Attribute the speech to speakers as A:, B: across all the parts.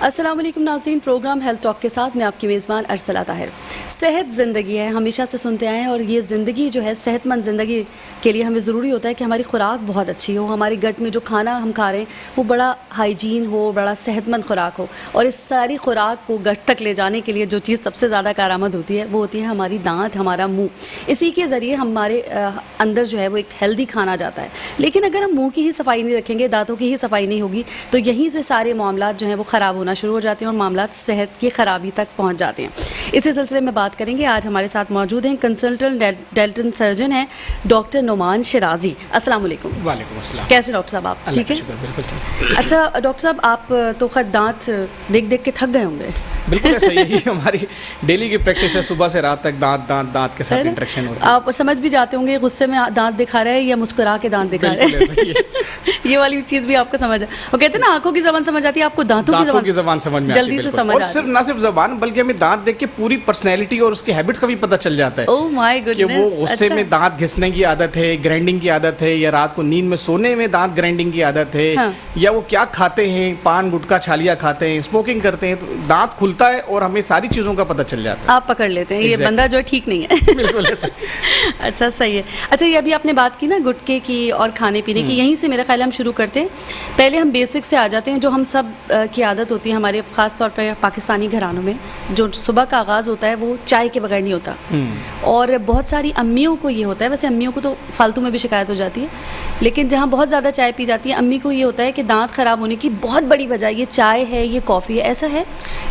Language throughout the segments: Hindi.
A: अस्सलाम वालेकुम नाज़रीन, प्रोग्राम हेल्थ टॉक के साथ मैं आपकी मेज़बान अरसला ताहिर। सेहत ज़िंदगी है, हमेशा से सुनते आए हैं और ये ज़िंदगी जो है सेहतमंद ज़िंदगी के लिए हमें ज़रूरी होता है कि हमारी ख़ुराक बहुत अच्छी हो, हमारी गट में जो खाना हम खा रहे हैं वो बड़ा हाइजीन हो, बड़ा सेहतमंद ख़ुराक हो। और इस सारी ख़ुराक को गट तक ले जाने के लिए जो चीज़ सबसे ज़्यादा कारआमद होती है वो होती है हमारी दांत, हमारा मुँह। इसी के ज़रिए हमारे अंदर जो है वो एक हेल्दी खाना जाता है। लेकिन अगर हम मुँह की ही सफाई नहीं रखेंगे, दांतों की ही सफाई नहीं होगी, तो यहीं से सारे मामलात जो हैं वो ख़राब होना शुरू हो जाते हैं और मामलात सेहत की ख़राबी तक पहुंच जाते हैं। इसी सिलसिले में बात करेंगे। आज हमारे साथ मौजूद हैं कंसल्टेंट डेंटल सर्जन हैं डॉक्टर नुमान शिराजी। अस्सलाम वालेकुम।
B: वालेकुम अस्सलाम।
A: कैसे डॉक्टर साहब आप? ठीक है,
B: बिल्कुल ठीक।
A: अच्छा डॉक्टर साहब, आप तो खैर दांत देख देख के थक गए होंगे।
B: बिल्कुल ऐसा, यही हमारी डेली की प्रैक्टिस है, सुबह से रात तक दांत के साथ इंटरेक्शन होता है।
A: आप समझ भी जाते होंगे गुस्से में दांत दिखा रहे हैं या मुस्कुरा के दांत दिखा रहे हैं। ये वाली चीज़ भी आपको समझ है। वो कहते हैं ना, आंखों की ज़बान समझ आती है, आपको दांतों की ज़बान समझ में जल्दी से समझ
B: और सिर्फ ना सिर्फ ज़बान बल्कि हमें दांत देख के पूरी पर्सनैलिटी और उसकी हैबिट्स का भी पता चल जाता है।
A: ओह माय गुडनेस,
B: कि वो गुस्से में दांत घिसने की आदत है, ग्राइंडिंग की आदत है, या रात को नींद में सोने में दांत ग्राइंडिंग की आदत है, या वो क्या खाते हैं, पान गुटखा छालिया खाते हैं, स्मोकिंग करते हैं, तो दांत खुलता है और हमें सारी चीज़ों का पता चल जाता है।
A: आप पकड़ लेते हैं ये बंदा जो है ठीक नहीं है।
B: बिल्कुल ऐसा।
A: अच्छा सही है। अच्छा, ये अभी आपने बात की ना गुटखे की और खाने पीने की, यहीं से मेरा ख्याल हम शुरू करते हैं। पहले हम बेसिक से आ जाते हैं, जो हम सब की आदत होती है हमारे ख़ास तौर पर पाकिस्तानी घरानों में, जो सुबह का आगाज़ होता है वो चाय के बगैर नहीं होता। और बहुत सारी अम्मियों को ये होता है, वैसे अम्मियों को तो फालतू में भी शिकायत हो जाती है, लेकिन जहाँ बहुत ज़्यादा चाय पी जाती है अम्मी को ये होता है कि दांत ख़राब होने की बहुत बड़ी वजह ये चाय है, ये कॉफ़ी है। ऐसा है?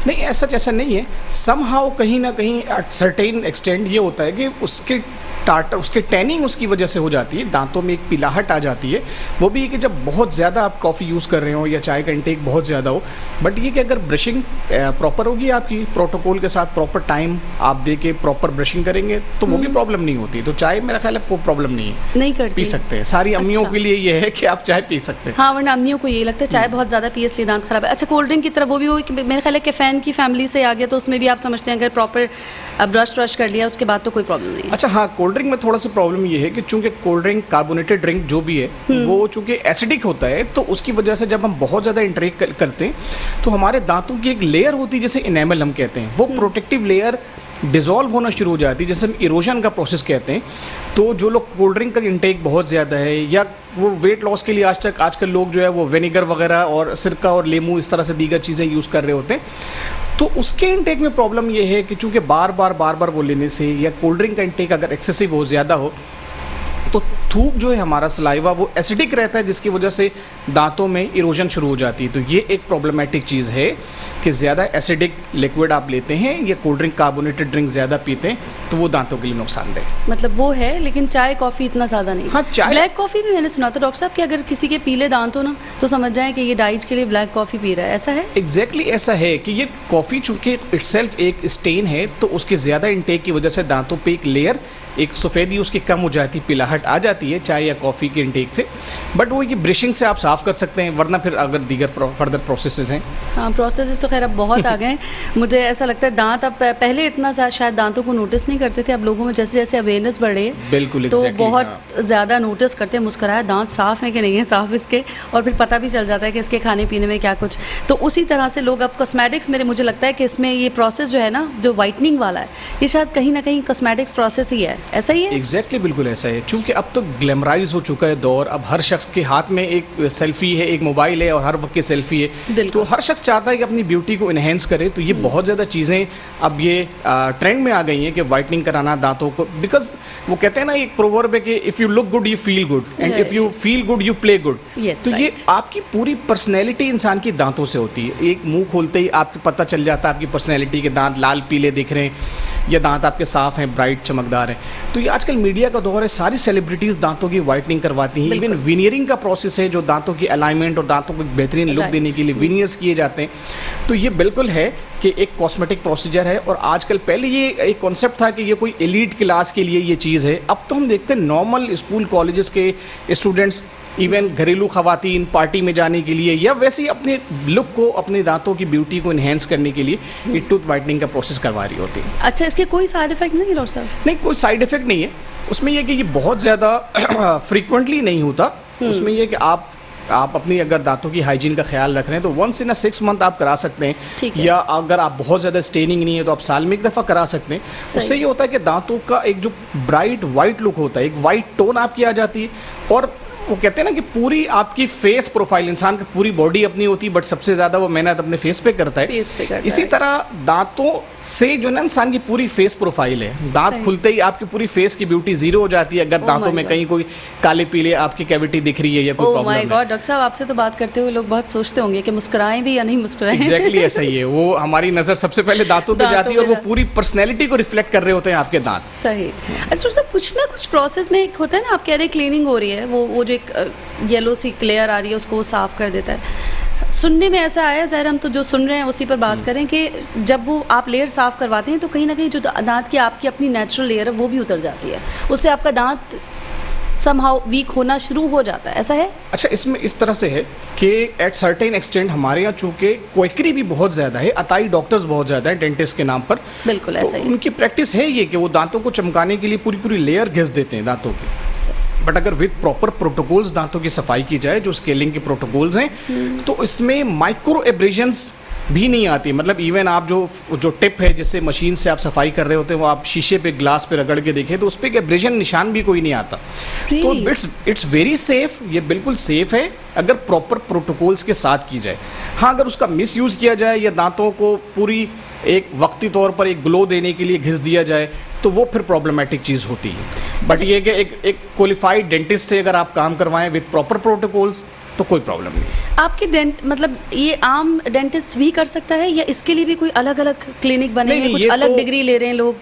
B: नहीं, ऐसा नहीं है। समहाउ कहीं ना कहीं एट सर्टेन एक्सटेंड ये होता है कि उसके टैनिंग उसकी वजह से हो जाती है, दांतों में एक पिलाहट आ जाती है। वो भी है कि जब बहुत ज़्यादा आप कॉफ़ी यूज़ कर रहे हो या चाय का इंटेक बहुत ज़्यादा हो। बट ये कि अगर ब्रशिंग प्रॉपर होगी, आपकी प्रोटोकॉल के साथ प्रॉपर टाइम आप दे के प्रॉपर ब्रशिंग करेंगे तो वो भी प्रॉब्लम नहीं होती। तो चाय मेरा ख्याल है कोई प्रॉब्लम नहीं है, नहीं करती, पी सकते हैं। सारी अम्मियों के लिए ये है कि आप चाय पी सकते हैं।
A: हाँ, वरना अम्मियों को ये लगता है चाय बहुत ज़्यादा पी इसलिए दांत खराब है। अच्छा, कोल्ड ड्रिंक की तरफ वो भी हो, मेरे ख्याल है कैफेन की फैमिली से आ गया, तो उसमें भी आप समझते हैं अगर प्रॉपर ब्रश कर लिया उसके बाद तो कोई प्रॉब्लम नहीं है।
B: अच्छा हाँ, कोल्ड ड्रिंक में थोड़ा सा प्रॉब्लम ये है कि चूंकि कोल्ड ड्रिंक, कार्बोनेटेड ड्रिंक जो भी है वो चूंकि एसिडिक होता है, तो उसकी वजह से जब हम बहुत ज़्यादा इंटेक करते हैं तो हमारे दांतों की एक लेयर होती है जिसे इनेमल हम कहते हैं, वो प्रोटेक्टिव लेयर डिज़ोल्व होना शुरू हो जाती है, जैसे हम इरोजन का प्रोसेस कहते हैं। तो जो लोग कोल्ड ड्रिंक का इंटेक बहुत ज़्यादा है, या वो वेट लॉस के लिए आजकल लोग जो है वो विनेगर वगैरह और सिरका और लेमू इस तरह से दीगर चीज़ें यूज़ कर रहे होते हैं, तो उसके इंटेक में प्रॉब्लम ये है कि चूँकि बार बार वो लेने से, या कोल्ड ड्रिंक का इंटेक अगर एक्सेसिव हो, ज़्यादा हो, तो थूक जो है हमारा सलाइवा वो एसिडिक रहता है, जिसकी वजह से दांतों में इरोजन शुरू हो जाती है। तो ये एक प्रॉब्लमेटिक चीज़ है कि ज़्यादा एसिडिक लिक्विड आप लेते हैं या कोल्ड ड्रिंक, कार्बोनेटेड ड्रिंक ज़्यादा पीते हैं तो वो दांतों के लिए नुकसानदेह।
A: मतलब वो है, लेकिन चाय कॉफ़ी इतना ज़्यादा नहीं।
B: हाँ, चाय,
A: ब्लैक कॉफ़ी भी मैंने सुना था डॉक्टर साहब कि अगर किसी के पीले दांत हो ना तो समझ जाएं कि ये डाइट के लिए ब्लैक कॉफ़ी पी रहा है। ऐसा है?
B: एग्जैक्टली ऐसा है कि ये कॉफ़ी चूँकि इटसेल्फ एक स्टेन है, तो उसके ज़्यादा इंटेक की वजह से दांतों पे एक लेयर, एक सफ़ेदी उसकी कम हो जाती है, पिलाहट आ जाती है चाय या कॉफ़ी के इंटेक से। बट वो ये ब्रशिंग से आप साफ़ कर सकते हैं, वरना फिर अगर दीगर फर्दर प्रोसेसेस हैं।
A: हाँ, प्रोसेसेस तो खैर अब बहुत आ गए। मुझे ऐसा लगता है दांत अब, पहले इतना शायद दांतों को नोटिस नहीं करते थे, अब लोगों में जैसे जैसे अवेयरनेस बढ़ रही है,
B: बिल्कुल
A: तो बहुत ज़्यादा नोटिस करते हैं, मुस्कुराया दांत साफ़ है कि नहीं है साफ़ इसके, और फिर पता भी चल जाता है कि इसके खाने पीने में क्या कुछ। तो उसी तरह से लोग अब कॉस्मेटिक्स, मुझे लगता है कि इसमें ये प्रोसेस जो है ना, जो वाइटनिंग वाला है, ये शायद कहीं ना कहीं कॉस्मेटिक्स प्रोसेस ही है। ऐसा ही है?
B: एग्जैक्टली, बिल्कुल ऐसा है। चूँकि अब तो ग्लैमराइज हो चुका है दौर, अब हर शख्स के हाथ में एक सेल्फी है, एक मोबाइल है और हर वक्त की सेल्फी है, तो हर शख्स चाहता है कि अपनी ब्यूटी को इन्हेंस करे। तो ये बहुत ज़्यादा चीज़ें अब ये ट्रेंड में आ गई हैं कि वाइटनिंग कराना दांतों को, बिकॉज वो कहते हैं ना, एक प्रोवर्ब है कि if you look good you feel good, and if you feel good you play good. तो ये आपकी पूरी पर्सनैलिटी इंसान की दांतों से होती है। एक मुंह खोलते ही आपको पता चल जाता है आपकी पर्सनैलिटी के, दांत लाल पीले दिख रहे हैं या दांत आपके साफ़ हैं, ब्राइट चमकदार हैं। तो ये आजकल मीडिया का दौर है, सारी सेलिब्रिटीज़ दांतों की वाइटनिंग करवाती हैं। इवन विनियरिंग का प्रोसेस है, जो दांतों की अलाइनमेंट और दांतों को बेहतरीन लुक देने के लिए विनियर्स किए जाते हैं। तो ये बिल्कुल है कि एक कॉस्मेटिक प्रोसीजर है। और आजकल, पहले ये एक कॉन्सेप्ट था कि ये कोई एलीट क्लास के लिए ये चीज़ है, अब तो हम देखते हैं नॉर्मल स्कूल कॉलेजेस के स्टूडेंट्स, इवन घरेलू खवातीन पार्टी में जाने के लिए या वैसे ही अपने लुक को, अपने दांतों की ब्यूटी को इन्हेंस करने के लिए ये टूथ वाइटनिंग का प्रोसेस करवा रही होती है।
A: अच्छा, इसके कोई साइड इफेक्ट नहीं है डॉक्टर साहब?
B: नहीं, कोई साइड इफेक्ट नहीं है उसमें। यह कि ये बहुत ज़्यादा फ्रीक्वेंटली नहीं होता। उसमें यह कि आप आप अपनी अगर दांतों की हाइजीन का ख्याल रख रहे हैं तो वंस इन 6 मंथ आप करा सकते
A: ठीक
B: हैं,
A: है।
B: या अगर आप बहुत ज़्यादा स्टेनिंग नहीं है तो आप साल में एक दफ़ा करा सकते हैं।
A: सही।
B: उससे ये होता है कि दांतों का एक जो ब्राइट वाइट लुक होता है, एक वाइट टोन आपकी आ जाती है, और वो कहते हैं ना कि पूरी आपकी फेस प्रोफाइल, इंसान की पूरी बॉडी अपनी होती है बट सबसे ज़्यादा वो मेहनत अपने फेस पे करता है।
A: फेस पे करता
B: इसी
A: है।
B: तरह दांतों से जो ना इंसान की पूरी फेस प्रोफाइल है, दांत
A: सही।
B: खुलते ही आपकी पूरी फेस की ब्यूटी जीरो हो जाती है अगर
A: Oh
B: दांतों
A: my
B: में
A: God.
B: कहीं कोई काले पीले आपकी कैविटी दिख रही है या कोई
A: ओह
B: प्रॉब्लम
A: माय
B: है।
A: गॉड, डॉक्टर साहब आपसे तो बात करते हुए लोग बहुत सोचते होंगे कि मुस्कुराएं भी या नहीं मुस्कुराएं।
B: एग्जैक्टली ऐसा ही है, वो हमारी नज़र सबसे पहले दांतों पे
A: दांतों
B: जाती है और
A: पे
B: वो पूरी पर्सनैलिटी को रिफ्लेक्ट कर रहे होते हैं आपके दांत।
A: सही। अच्छा डॉक्टर साहब, कुछ ना कुछ प्रोसेस में एक होता है ना, आप कह रहे क्लीनिंग हो रही है, वो जो एक येलो सी क्लेयर आ रही है उसको वो साफ कर देता है। सुनने में ऐसा आया, ज़ाहिर हम तो जो सुन रहे हैं उसी पर बात करें, कि जब वो आप लेयर साफ करवाते हैं तो कहीं ना कहीं जो दांत की आपकी अपनी नेचुरल लेयर है वो भी उतर जाती है, उससे आपका दांत समहाउ वीक होना शुरू हो जाता है, ऐसा है?
B: अच्छा, इसमें इस तरह से है कि एट सर्टेन एक्सटेंट हमारे यहाँ चूँकि क्वेकरी भी बहुत ज़्यादा है, अताई डॉक्टर्स बहुत ज़्यादा है डेंटिस्ट के नाम पर,
A: बिल्कुल ऐसा
B: तो
A: ही।
B: उनकी प्रैक्टिस है ये कि वो दांतों को चमकाने के लिए पूरी पूरी लेयर घिस देते हैं दांतों की। बट अगर विद प्रॉपर प्रोटोकॉल्स दांतों की सफाई की जाए, जो स्केलिंग के प्रोटोकॉल्स हैं, तो इसमें माइक्रो एब्रेजन्स भी नहीं आती। मतलब इवन आप जो टिप है जिससे मशीन से आप सफाई कर रहे होते हैं, वो आप शीशे पे ग्लास पे रगड़ के देखें तो उस पर एक एब्रेजन निशान भी कोई नहीं आता। तो
A: Really?
B: इट्स वेरी सेफ, ये बिल्कुल सेफ है अगर प्रॉपर प्रोटोकॉल्स के साथ की जाए। हाँ, अगर उसका मिस यूज़ किया जाए या दांतों को पूरी एक वक्ती तौर पर एक ग्लो देने के लिए घिस दिया जाए तो वो फिर प्रॉब्लमेटिक चीज़ होती है। बट ये कि एक क्वालिफाइड डेंटिस्ट से अगर आप काम करवाएं विद प्रॉपर प्रोटोकॉल्स तो कोई प्रॉब्लम नहीं।
A: आपके मतलब ये आम डेंटिस्ट भी कर सकता है या इसके लिए भी कोई अलग अलग क्लिनिक बने
B: नहीं,
A: हैं, कुछ
B: ये
A: अलग
B: तो-
A: डिग्री ले रहे हैं लोग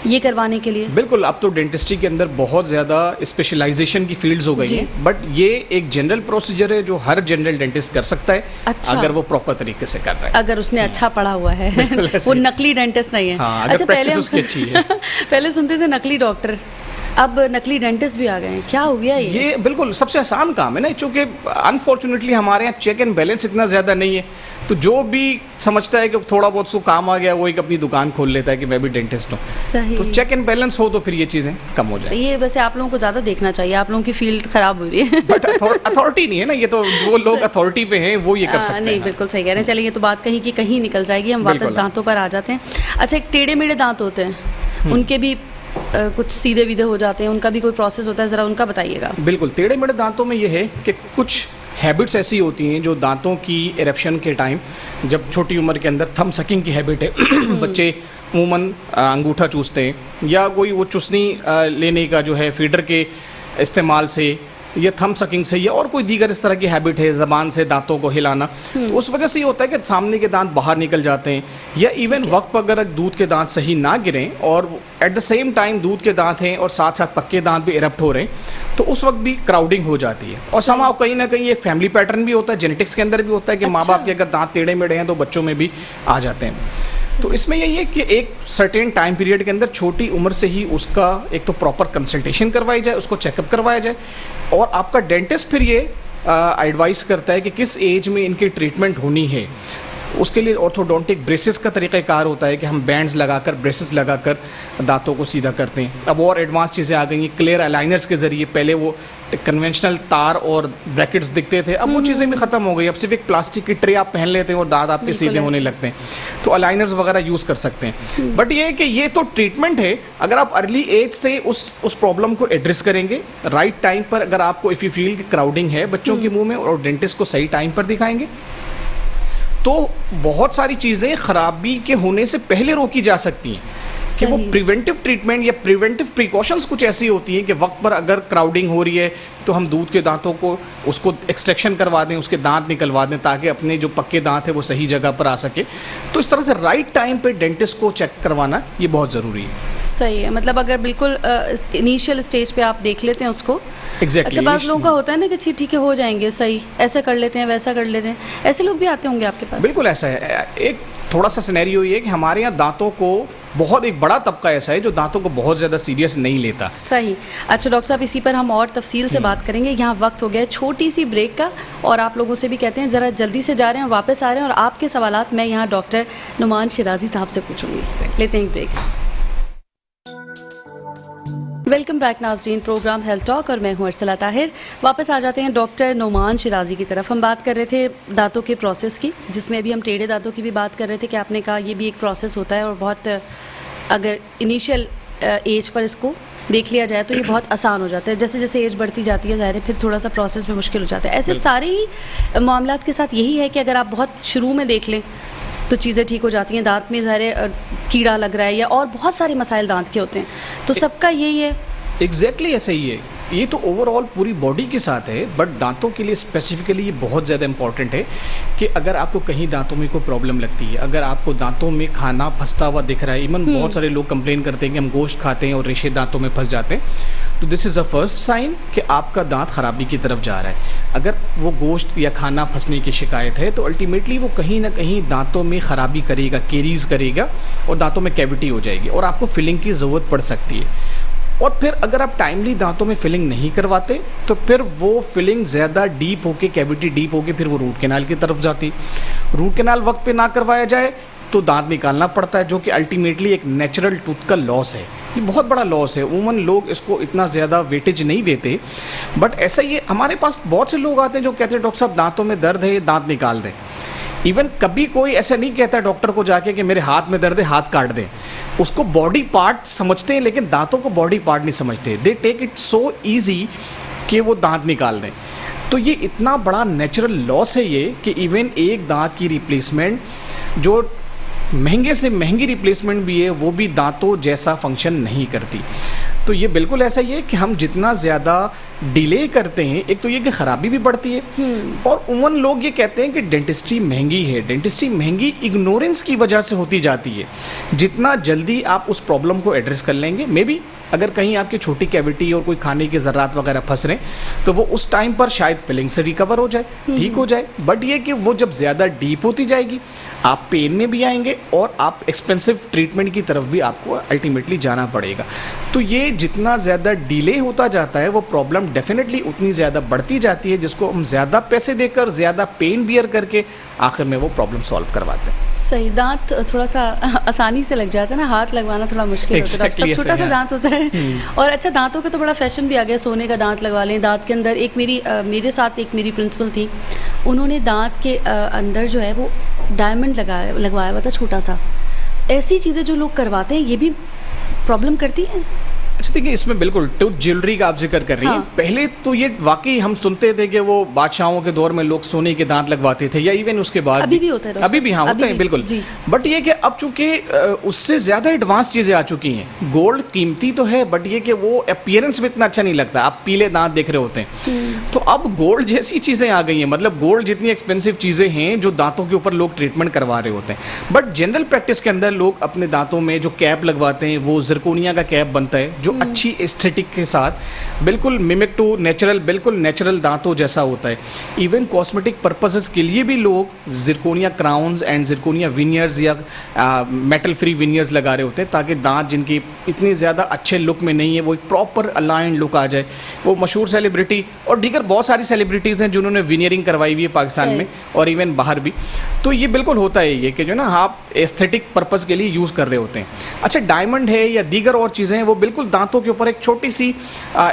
A: ये करवाने के लिए?
B: बिल्कुल, अब तो डेंटिस्ट्री के अंदर बहुत ज़्यादा स्पेशलाइजेशन की फील्ड्स हो गई
A: जी।
B: हैं, बट ये एक जनरल प्रोसीजर है जो हर जनरल डेंटिस्ट कर सकता है।
A: अच्छा।
B: अगर वो प्रॉपर तरीके से कर रहा है,
A: अगर उसने अच्छा पढ़ा हुआ है।
B: बिल्कुल ऐसे
A: वो
B: ही।
A: नकली डेंटिस्ट नहीं है।
B: हाँ, अगर practice उसकी अच्छी है।
A: पहले सुनते थे नकली डॉक्टर, अब नकली डेंटिस्ट भी आ गए हैं, क्या हो गया
B: ये बिल्कुल सबसे आसान काम है ना, क्योंकि अनफॉर्चुनेटली हमारे यहाँ चेक एंड बैलेंस इतना ज़्यादा नहीं है, तो जो भी समझता है कि थोड़ा बहुत उसको काम आ गया वो एक अपनी दुकान खोल लेता है कि मैं भी डेंटिस्ट हूँ।
A: सही।
B: तो चेक एंड बैलेंस हो तो फिर ये चीज़ें कम हो जाए।
A: ये वैसे आप लोगों को ज़्यादा देखना चाहिए, आप लोगों की फील्ड खराब हुई है।
B: बट अथॉरिटी नहीं है ना, ये तो वो लोग अथॉरिटी पे हैं वो ये कर सकते
A: नहीं,
B: हैं।
A: बिल्कुल सही कह रहे हैं। चलिए, ये तो बात कहीं की कहीं निकल जाएगी, हम वापस
B: बिल्कुल।
A: दांतों पर आ जाते हैं। अच्छा, एक टेढ़े मेढ़े दांत होते हैं, उनके भी कुछ सीधे विधे हो जाते हैं, उनका भी कोई प्रोसेस होता है, ज़रा उनका बताइएगा।
B: बिल्कुल, टेढ़े मेढ़े दांतों में ये है कि कुछ हैबिट्स ऐसी होती हैं जो दांतों की इरेप्शन के टाइम, जब छोटी उम्र के अंदर थम सकिंग की हैबिट है बच्चे अमूमन अंगूठा चूसते हैं या कोई वो चुसनी लेने का जो है फीडर के इस्तेमाल से या थम सकिंग से या और कोई दीगर इस तरह की हैबिट है, ज़बान से दांतों को हिलाना, तो उस वजह से ये होता है कि सामने के दांत बाहर निकल जाते हैं। या इवन वक्त पर अगर दूध के दांत सही ना गिरें और एट द सेम टाइम दूध के दांत हैं और साथ साथ पक्के दांत भी इरप्ट हो रहे हैं, तो उस वक्त भी क्राउडिंग हो जाती है। और समाव कहीं ना कहीं ये फैमिली पैटर्न भी होता है, जेनेटिक्स के अंदर भी होता है कि माँ बाप के अगर दांत टेढ़े मेढ़े हैं तो बच्चों में भी आ जाते हैं। तो इसमें यही है कि एक सर्टेन टाइम पीरियड के अंदर छोटी उम्र से ही उसका एक तो प्रॉपर कंसल्टेशन करवाई जाए, उसको चेकअप करवाया जाए, और आपका डेंटिस्ट फिर ये एडवाइस करता है कि किस एज में इनकी ट्रीटमेंट होनी है। उसके लिए ऑर्थोडोंटिक ब्रेसेस का तरीक़ाकार होता है कि हम बैंड्स लगाकर, ब्रेसेस लगाकर दांतों को सीधा करते हैं। अब और एडवांस चीज़ें आ गई हैं, क्लियर अलाइनर्स के ज़रिए। पहले वो कन्वेंशनल तार और ब्रैकेट्स दिखते थे, अब वो चीज़ें भी ख़त्म हो गई। अब सिर्फ एक प्लास्टिक की ट्रे आप पहन लेते हैं और दांत आपके सीधे होने लगते हैं, तो अलाइनर्स वगैरह यूज़ कर सकते हैं। बट ये है कि ये तो ट्रीटमेंट है, अगर आप अर्ली एज से उस प्रॉब्लम को एड्रेस करेंगे राइट टाइम पर, अगर आपको इफ़ यू फील कि क्राउडिंग है बच्चों के मुंह में और डेंटिस्ट को सही टाइम पर दिखाएंगे, तो बहुत सारी चीज़ें खराबी के होने से पहले रोकी जा सकती हैं। कि वो प्रिवेंटिव ट्रीटमेंट या प्रिवेंटिव प्रिकॉशंस कुछ ऐसी होती हैं कि वक्त पर अगर क्राउडिंग हो रही है तो हम दूध के दांतों को उसको एक्सट्रैक्शन करवा दें, उसके दांत निकलवा दें, ताकि अपने जो पक्के दांत है वो सही जगह पर आ सके। तो इस तरह से राइट टाइम पे डेंटिस्ट को चेक करवाना ये बहुत ज़रूरी है।
A: सही है, मतलब अगर बिल्कुल इनिशियल स्टेज पे आप देख लेते हैं उसको।
B: Exactly.
A: अच्छा, बाज़ लोगों का होता है ना कि ठीक है हो जाएंगे सही, ऐसा कर लेते हैं वैसा कर लेते हैं, ऐसे लोग भी आते होंगे आपके पास?
B: बिल्कुल ऐसा है। एक थोड़ा सा सिनेरियो ये है कि हमारे यहाँ दांतों को बहुत एक बड़ा तबका ऐसा है जो दांतों को बहुत ज़्यादा सीरियस नहीं लेता।
A: सही। अच्छा डॉक्टर साहब, इसी पर हम और तफसील से बात करेंगे। यहाँ वक्त हो गया है छोटी सी ब्रेक का, और आप लोगों से भी कहते हैं ज़रा जल्दी से जा रहे हैं और वापस आ रहे हैं, और आपके सवालात मैं यहाँ डॉक्टर नुमान शिराजी साहब से पूछूंगी। लेते हैं एक ब्रेक। वेलकम बैक नाज़रीन, प्रोग्राम हेल्थ टॉक और मैं हूँ अरसला ताहिर। वापस आ जाते हैं डॉक्टर नोमान शिराजी की तरफ। हम बात कर रहे थे दांतों के प्रोसेस की, जिसमें अभी हम टेढ़े दांतों की भी बात कर रहे थे कि आपने कहा ये भी एक प्रोसेस होता है और बहुत अगर इनिशियल एज पर इसको देख लिया जाए तो ये बहुत आसान हो जाता है। जैसे जैसे एज बढ़ती जाती है ज़ाहिर है फिर थोड़ा सा प्रोसेस में मुश्किल हो जाता है। ऐसे सारे ही मामलात के साथ यही है कि अगर आप बहुत शुरू में देख लें तो चीज़ें ठीक हो जाती हैं। दांत में ज़ाहिर कीड़ा लग रहा है या और बहुत सारे मसाइल दांत के होते हैं, तो सबका यही है।
B: एग्जैक्टली ऐसा ही है। ये तो ओवरऑल पूरी बॉडी के साथ है, बट दांतों के लिए स्पेसिफिकली ये बहुत ज़्यादा इंपॉर्टेंट है कि अगर आपको कहीं दांतों में कोई प्रॉब्लम लगती है, अगर आपको दांतों में खाना फंसता हुआ दिख रहा है, इवन बहुत सारे लोग कंप्लेन करते हैं कि हम गोश्त खाते हैं और रेशे दांतों में फंस जाते हैं, तो this is a first sign कि आपका दांत खराबी की तरफ जा रहा है। अगर वो गोश्त या खाना फंसने की शिकायत है तो अल्टीमेटली वो कहीं ना कहीं दांतों में ख़राबी करेगा, केरीज करेगा और दांतों में कैविटी हो जाएगी और आपको फिलिंग की ज़रूरत पड़ सकती है। और फिर अगर आप टाइमली दांतों में फिलिंग नहीं करवाते तो फिर वो फिलिंग ज़्यादा डीप होके, कैविटी डीप होके फिर वो रूट कैनाल की तरफ जाती। रूट कैनाल वक्त पे ना करवाया जाए तो दांत निकालना पड़ता है, जो कि अल्टीमेटली एक नेचुरल टूथ का लॉस है। ये बहुत बड़ा लॉस है। उमूमन लोग इसको इतना ज़्यादा वेटेज नहीं देते, बट ऐसा ही है। हमारे पास बहुत से लोग आते हैं जो कहते हैं डॉक्टर साहब दांतों में दर्द है, दांत निकाल दें। इवन कभी कोई ऐसा नहीं कहता डॉक्टर को जाके कि मेरे हाथ में दर्द है, हाथ काट दें। उसको बॉडी पार्ट समझते हैं लेकिन दांतों को बॉडी पार्ट नहीं समझते। They take it so easy कि वो दांत निकाल दें। तो ये इतना बड़ा नेचुरल लॉस है ये कि इवन एक दांत की रिप्लेसमेंट, जो महंगे से महंगी रिप्लेसमेंट भी है, वो भी दांतों जैसा फंक्शन नहीं करती। तो ये बिल्कुल ऐसा ही है कि हम जितना ज़्यादा डिले करते हैं, एक तो ये कि ख़राबी भी बढ़ती है और उमूमन लोग ये कहते हैं कि डेंटिस्ट्री महंगी है। डेंटिस्ट्री महंगी इग्नोरेंस की वजह से होती जाती है। जितना जल्दी आप उस प्रॉब्लम को एड्रेस कर लेंगे, मे बी अगर कहीं आपकी छोटी कैविटी और कोई खाने के ज़र्रात वगैरह फंस रहे हैं तो वो उस टाइम पर शायद फिलिंग से रिकवर हो जाए, ठीक हो जाए। बट ये कि वो जब ज़्यादा डीप होती जाएगी आप पेन में भी आएंगे और आप एक्सपेंसिव ट्रीटमेंट की तरफ भी आपको अल्टीमेटली जाना पड़ेगा। तो ये जितना ज़्यादा डिले होता जाता है वो प्रॉब्लम डेफिनेटली उतनी ज़्यादा बढ़ती जाती है, जिसको हम ज़्यादा पैसे देकर, ज़्यादा पेन बियर करके आखिर में वो प्रॉब्लम सॉल्व करवाते हैं।
A: सही, दांत थोड़ा सा आसानी से लग जाता है ना, हाथ लगवाना थोड़ा मुश्किल होता है। सब छोटा सा दांत होता है और अच्छा दांतों का तो बड़ा फैशन भी आ गया, सोने का दांत लगवा लें। दांत के अंदर एक मेरे साथ एक मेरी प्रिंसिपल थी, उन्होंने दांत के अंदर जो है वो डायमंड लगवाया हुआ था छोटा सा। ऐसी चीज़ें जो लोग करवाते हैं ये भी प्रॉब्लम करती हैं।
B: अच्छा देखिए, इसमें बिल्कुल टूथ ज्वेलरी का आप जिक्र कर रही हैं। पहले तो ये वाकई हम सुनते थे कि वो बादशाहों के दौर में लोग सोने के दांत लगवाते थे, या इवन उसके बाद
A: अभी भी होता है।
B: अभी भी हाँ होते हैं बिल्कुल। बट ये कि अब चूंकि उससे ज़्यादा एडवांस चीज़ें आ चुकी हैं। गोल्ड कीमती तो है, बट ये कि वो अपीयरेंस में इतना अच्छा नहीं लगता। आप पीले दांत देख रहे होते हैं, तो अब गोल्ड जैसी चीज़ें आ गई हैं। मतलब गोल्ड जितनी एक्सपेंसिव चीज़ें हैं जो दांतों के ऊपर लोग ट्रीटमेंट करवा रहे होते हैं। बट जनरल प्रैक्टिस के अंदर लोग अपने दांतों में जो कैप लगवाते हैं वो जिरकोनिया का कैप बनता है, जो अच्छी एस्थेटिक के साथ बिल्कुल मिमिक टू नेचुरल, बिल्कुल नेचुरल दांतों जैसा होता है। इवन कॉस्मेटिक पर्पसेस के लिए भी लोग zirconia crowns and zirconia veneers या मेटल फ्री विनियर्स लगा रहे होते हैं, ताकि दांत जिनकी इतनी ज़्यादा अच्छे लुक में नहीं है वो एक प्रॉपर अलाइंड लुक आ जाए। वो मशहूर सेलिब्रिटी और दीगर बहुत सारी सेलिब्रिटीज़ हैं जिन्होंने विनियरिंग करवाई हुई है पाकिस्तान में और इवन बाहर भी। तो ये बिल्कुल होता है ये कि जो ना आप एस्थेटिक पर्पस के लिए यूज़ कर रहे होते हैं। अच्छा, डायमंड है या दीगर और चीज़ें हैं, वो बिल्कुल दांतों के ऊपर एक छोटी सी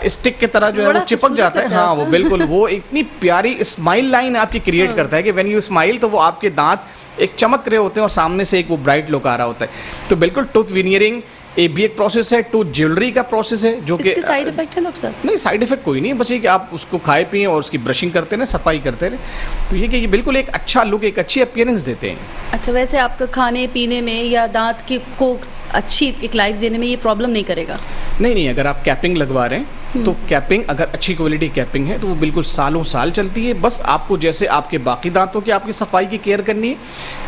B: स्टिक की तरह जो है वो चिपक जाता है। हाँ, वो बिल्कुल वो इतनी प्यारी स्माइल लाइन आपकी क्रिएट करता है कि व्हेन यू स्माइल तो वो आपके दांत एक चमक रहे होते हैं और सामने से एक वो ब्राइट लुक आ रहा होता है। तो बिल्कुल टूथ विनियरिंग ये भी एक प्रोसेस है, टूथ ज्वेलरी का प्रोसेस है, जो कि
A: साइड इफेक्ट है डॉक्टर साहब? नहीं,
B: साइड इफेक्ट कोई नहीं है, बस ये कि आप उसको खाए पिए और उसकी ब्रशिंग करते रहे, सफाई करते रहे, तो ये कि ये बिल्कुल एक अच्छा लुक, एक अच्छी अपीयरेंस देते हैं।
A: अच्छा, वैसे आपका खाने पीने में या दांत की को अच्छी एक लाइफ देने में ये प्रॉब्लम नहीं करेगा?
B: नहीं, अगर आप कैपिंग लगवा रहे हैं तो कैपिंग अगर अच्छी क्वालिटी कैपिंग है तो वो बिल्कुल सालों साल चलती है। बस आपको जैसे आपके बाकी दांतों की आपकी सफाई की केयर करनी है,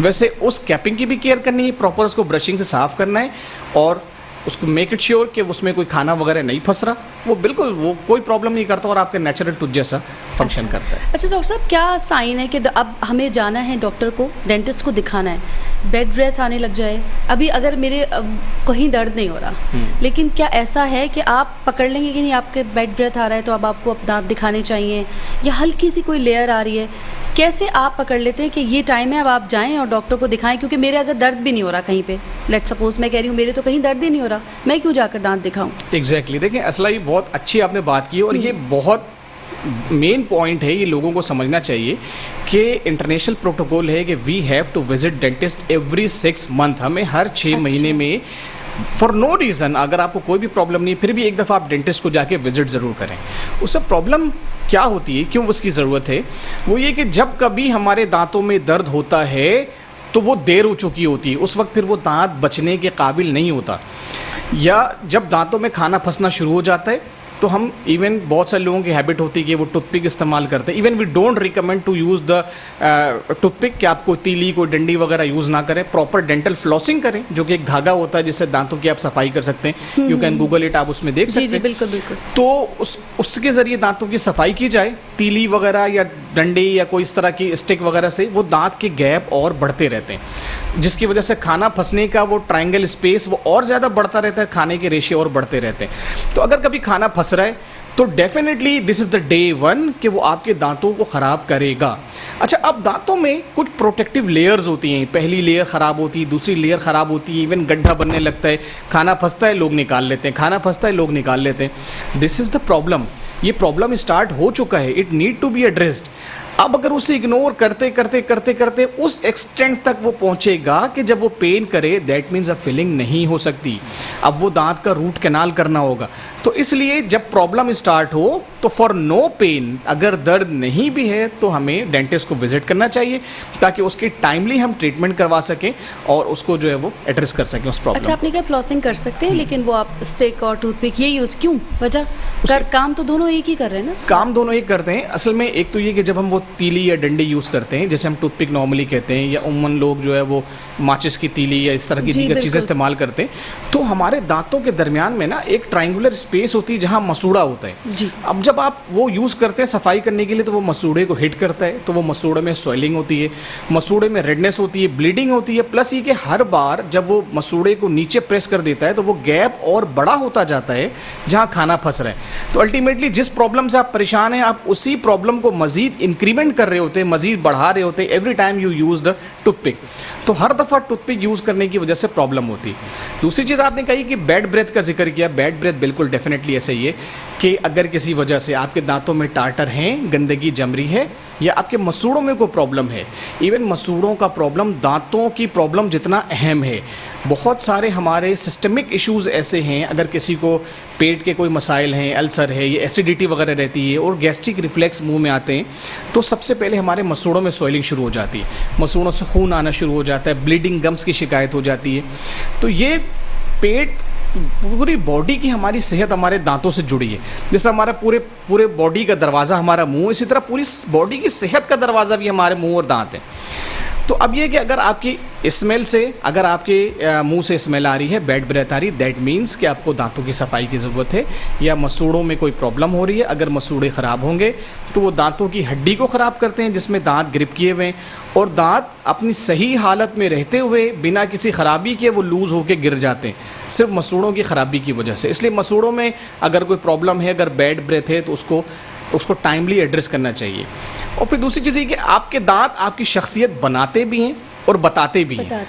B: वैसे उस कैपिंग की भी केयर करनी है, प्रॉपर उसको ब्रशिंग से साफ़ करना है और उसको मेक इट श्योर कि उसमें कोई खाना वगैरह नहीं फंस रहा। वो बिल्कुल वो कोई प्रॉब्लम नहीं करता और आपके नेचुरल टूथ जैसा फंक्शन करता है।
A: अच्छा डॉक्टर साहब, क्या साइन है कि अब हमें जाना है डॉक्टर को, डेंटिस्ट को दिखाना है, बेड ब्रेथ आने लग जाए? अभी अगर मेरे कहीं दर्द नहीं हो रहा, लेकिन क्या ऐसा है कि आप पकड़ लेंगे कि नहीं आपके बेड ब्रेथ आ रहा है तो अब आपको दांत दिखाने चाहिए, या हल्की सी कोई लेयर आ रही है, कैसे आप पकड़ लेते हैं कि ये टाइम है अब आप जाएं और डॉक्टर को दिखाएं? क्योंकि मेरे अगर दर्द भी नहीं हो रहा कहीं पे, लेट सपोज मैं कह रही हूँ मेरे तो कहीं दर्द ही नहीं हो रहा, होगा, मैं क्यों जाकर दांत दिखाऊं?
B: एग्जैक्टली देखिए असला ये बहुत अच्छी आपने बात की और ये बहुत मेन पॉइंट है, ये लोगों को समझना चाहिए कि इंटरनेशनल प्रोटोकॉल है कि we have to visit dentist every 6 month. हमें हर 6 महीने में फॉर नो रीज़न, अगर आपको कोई भी प्रॉब्लम नहीं है फिर भी एक दफ़ा आप डेंटिस्ट को जाके विजिट ज़रूर करें। उससे प्रॉब्लम क्या होती है, क्यों उसकी ज़रूरत है, वो ये कि जब कभी हमारे दांतों में दर्द होता है तो वो देर हो चुकी होती है, उस वक्त फिर वो दांत बचने के काबिल नहीं होता। या जब दांतों में खाना फंसना शुरू हो जाता है तो हम इवन बहुत सारे लोगों की हैबिट होती है कि वो टूथपिक इस्तेमाल करते हैं। Even we don't recommend to use the toothpick, कि आप कोई तीली कोई डंडी वगैरह यूज़ ना करें। प्रॉपर डेंटल फ्लॉसिंग करें, जो कि एक धागा होता है जिससे दांतों की आप सफाई कर सकते हैं। यू कैन गूगल इट, आप उसमें देख सकते हैं।
A: बिल्कुल बिल्कुल।
B: तो उसके ज़रिए दांतों की सफाई की जाए, तीली वगैरह या डंडी या कोई इस तरह की स्टिक वगैरह से वो दांत के गैप और बढ़ते रहते हैं, जिसकी वजह से खाना फंसने का वो ट्रायंगल स्पेस वो और ज़्यादा बढ़ता रहता है, खाने के रेशे और बढ़ते रहते हैं। तो अगर कभी खाना फंस रहा है तो definitely this is the day 1 कि वो आपके दांतों को ख़राब करेगा। अच्छा, अब दांतों में कुछ प्रोटेक्टिव लेयर्स होती हैं। पहली लेयर ख़राब होती है, दूसरी लेयर ख़राब होती है, इवन गड्ढा बनने लगता है, खाना फंसता है लोग निकाल लेते हैं, खाना फंसता है लोग निकाल लेते हैं। This is the problem. ये प्रॉब्लम स्टार्ट हो चुका है, it need to be addressed. अब अगर उसे इग्नोर करते करते करते करते उस एक्सटेंट तक वो पहुंचेगा कि जब वो पेन करे, दैट मीन्स अब फिलिंग नहीं हो सकती, अब वो दांत का रूट कैनाल करना होगा। तो इसलिए जब प्रॉब्लम स्टार्ट हो तो फॉर नो पेन, अगर दर्द नहीं भी है तो हमें डेंटिस्ट को विजिट करना चाहिए ताकि उसकी टाइमली हम ट्रीटमेंट करवा सकें और उसको जो है वो एड्रेस कर सकें उस प्रॉब्लम।
A: अच्छा, आपने कहा फ्लॉसिंग कर सकते हैं, लेकिन वो आप स्टिक और टूथपिक ये यूज़ क्यों, वजह? काम तो दोनों एक ही कर रहे हैं ना? काम
B: दोनों एक करते हैं। असल में एक तो ये कि जब हम वो तीली या डंडी यूज़ करते हैं, जैसे हम टूथपिक नॉर्मली कहते हैं, या उम्मन लोग जो है वो माचिस की तीली या इस तरह की दीगर चीज़ें इस्तेमाल करते हैं, तो हमारे दांतों के दरमियान में ना एक ट्रायंगुलर स्पेस होती है जहाँ मसूड़ा होता है जी। अब जब आप वो यूज़ करते हैं सफाई करने के लिए तो वो मसूड़े को हिट करता है, तो वो मसूड़े में स्वेलिंग होती है, मसूड़े में रेडनेस होती है, ब्लीडिंग होती है, प्लस ये कि हर बार जब वो मसूड़े को नीचे प्रेस कर देता है तो वो गैप और बड़ा होता जाता है जहाँ खाना फंस रहा है। तो अल्टीमेटली जिस प्रॉब्लम से आप परेशान हैं, आप उसी प्रॉब्लम को मजीद इंक्रीमेंट कर रहे होते हैं, मजीद बढ़ा रहे होते हैं every time you use the toothpick. तो हर दफ़ा टूथपिक यूज़ करने की वजह से प्रॉब्लम होती है। दूसरी चीज़ आपने कही कि बैड ब्रेथ का जिक्र किया। बैड ब्रेथ बिल्कुल डेफिनेटली ऐसा ही है कि अगर किसी वजह से आपके दांतों में टाटर हैं, गंदगी जम रही है, या आपके मसूड़ों में कोई प्रॉब्लम है, इवन मसूड़ों का प्रॉब्लम दांतों की प्रॉब्लम जितना अहम है। बहुत सारे हमारे सिस्टमिक इश्यूज़ ऐसे हैं, अगर किसी को पेट के कोई मसाइल हैं, अल्सर है, या एसिडिटी वगैरह रहती है और गैस्ट्रिक रिफ्लेक्स मुंह में आते हैं, तो सबसे पहले हमारे मसूड़ों में स्वेलिंग शुरू हो जाती है, मसूड़ों से खून आना शुरू हो जाता है, ब्लीडिंग गम्स की शिकायत हो जाती है। तो ये पेट, पूरी बॉडी की हमारी सेहत हमारे दांतों से जुड़ी है। जैसे हमारा पूरे बॉडी का दरवाज़ा हमारा मुंह, इसी तरह पूरी बॉडी की सेहत का दरवाज़ा भी हमारे मुंह और दांत है। तो अब ये कि अगर आपकी स्मेल से, अगर आपके मुंह से स्मेल आ रही है, बैड ब्रेथ आ रही है, दैट मीन्स कि आपको दांतों की सफाई की ज़रूरत है, या मसूड़ों में कोई प्रॉब्लम हो रही है। अगर मसूड़े ख़राब होंगे तो वो दांतों की हड्डी को ख़राब करते हैं जिसमें दांत ग्रिप किए हुए हैं, और दांत अपनी सही हालत में रहते हुए बिना किसी ख़राबी के वो लूज़ होकर गिर जाते हैं सिर्फ मसूड़ों की ख़राबी की वजह से। इसलिए मसूड़ों में अगर कोई प्रॉब्लम है, अगर बैड ब्रेथ है, तो उसको टाइमली एड्रेस करना चाहिए। और फिर दूसरी चीज़ ये कि आपके दांत आपकी शख्सियत बनाते भी हैं और बताते भी हैं।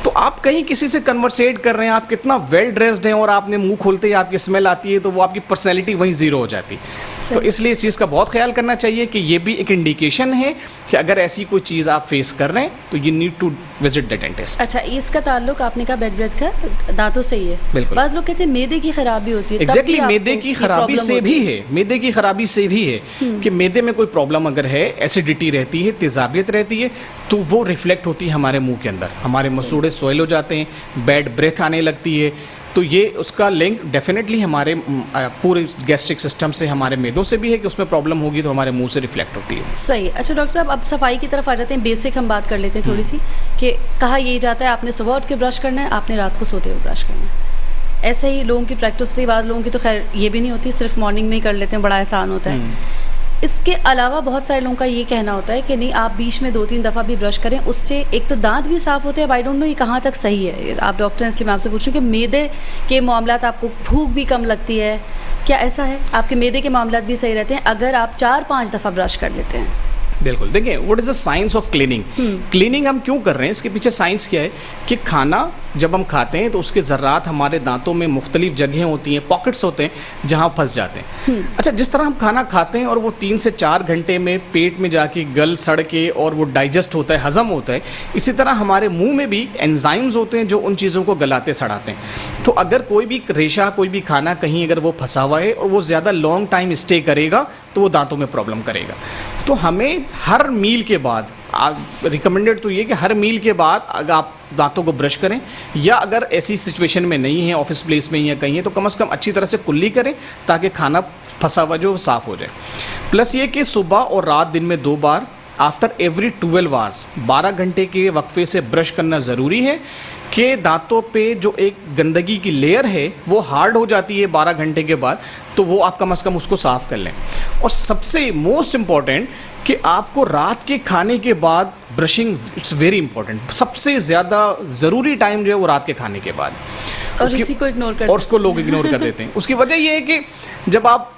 B: तो आप कहीं किसी से कन्वर्सेट कर रहे हैं, आप कितना वेल ड्रेस्ड हैं और आपने मुंह खोलते ही आपकी स्मेल आती है, तो वो आपकी पर्सनैलिटी वहीं ज़ीरो हो जाती है। तो इसलिए इस चीज़ का बहुत ख्याल करना चाहिए कि ये भी एक इंडिकेशन है कि अगर ऐसी कोई चीज़ आप फेस कर रहे हैं तो you need to visit the dentist.
A: अच्छा, इसका ताल्लुक आपने कहा बैड ब्रेथ का दांतों से ही है।
B: बिल्कुल।
A: बाज़ लोग कहते हैं मैदे की खराबी होती है।
B: एग्जैक्टली, मैदे की खराबी से भी है, मैदे की खराबी से भी है कि मैदे में कोई प्रॉब्लम अगर है, एसिडिटी रहती है, तेजाबियत रहती है, तो वो रिफ्लेक्ट होती है हमारे मुंह के अंदर, हमारे मसूड़े सोयल हो जाते हैं, बैड ब्रेथ आने लगती है। तो ये उसका लिंक डेफिनेटली हमारे पूरे गैस्ट्रिक सिस्टम से, हमारे मैदों से भी है कि उसमें प्रॉब्लम होगी तो हमारे मुंह से रिफ्लेक्ट होती है।
A: सही। अच्छा डॉक्टर साहब, अब सफाई की तरफ आ जाते हैं। बेसिक हम बात कर लेते हैं थोड़ी सी, कि कहा यही जाता है आपने सुबह उठ के ब्रश करना है, आपने रात को सोते हुए ब्रश करना है। ऐसे ही लोगों की प्रैक्टिस होती है, बाद लोगों की तो खैर ये भी नहीं होती, सिर्फ मॉर्निंग में ही कर लेते हैं, बड़ा आसान होता है। इसके अलावा बहुत सारे लोगों का ये कहना होता है कि नहीं, आप बीच में 2-3 दफ़ा भी ब्रश करें, उससे एक तो दांत भी साफ़ होते हैं। आई डोंट नो ये कहाँ तक सही है, आप डॉक्टर हैं इसलिए मैं आपसे पूछूं कि मैदे के मामलात आपको भूख भी कम लगती है, क्या ऐसा है? आपके मैदे के मामलात भी सही रहते हैं अगर आप 4-5 दफ़ा ब्रश कर लेते हैं?
B: बिल्कुल, देखिए what is the science of cleaning. Cleaning हम क्यों कर रहे हैं, इसके पीछे साइंस क्या है कि खाना जब हम खाते हैं तो उसके ज़र्रात हमारे दांतों में मुख्तलिफ जगहें होती हैं, पॉकेट्स होते हैं जहाँ फंस जाते हैं। अच्छा, जिस तरह हम खाना खाते हैं और वो 3 से 4 घंटे में पेट में जाके गल सड़ के और वो डाइजेस्ट होता है, हजम होता है, इसी तरह हमारे मुंह में भी एंजाइम्स होते हैं जो उन चीज़ों को गलाते सड़ाते हैं। तो अगर कोई भी रेशा, कोई भी खाना कहीं अगर वो फंसा हुआ है और वो ज़्यादा लॉन्ग टाइम स्टे करेगा तो वो दांतों में प्रॉब्लम करेगा। तो हमें हर मील के बाद रिकमेंडेड तो ये कि हर मील के बाद अगर आप दांतों को ब्रश करें, या अगर ऐसी सिचुएशन में नहीं है, ऑफिस प्लेस में या कहीं है, तो कम से कम अच्छी तरह से कुल्ली करें ताकि खाना फंसा हुआ जो साफ़ हो जाए। प्लस ये कि सुबह और रात दिन में 2 बार आफ्टर एवरी 12 आवर्स 12 घंटे के वक्फे से ब्रश करना ज़रूरी है कि दांतों पे जो एक गंदगी की लेयर है वो हार्ड हो जाती है 12 घंटे के बाद, तो वो आप कम से कम उसको साफ़ कर लें। और सबसे मोस्ट इम्पॉर्टेंट कि आपको रात के खाने के बाद ब्रशिंग, इट्स वेरी इंपॉर्टेंट। सबसे ज़्यादा ज़रूरी टाइम जो है वो रात के खाने के बाद,
A: और इसी को इग्नोर कर,
B: और उसको लोग इग्नोर कर देते हैं। उसकी वजह ये है कि जब आप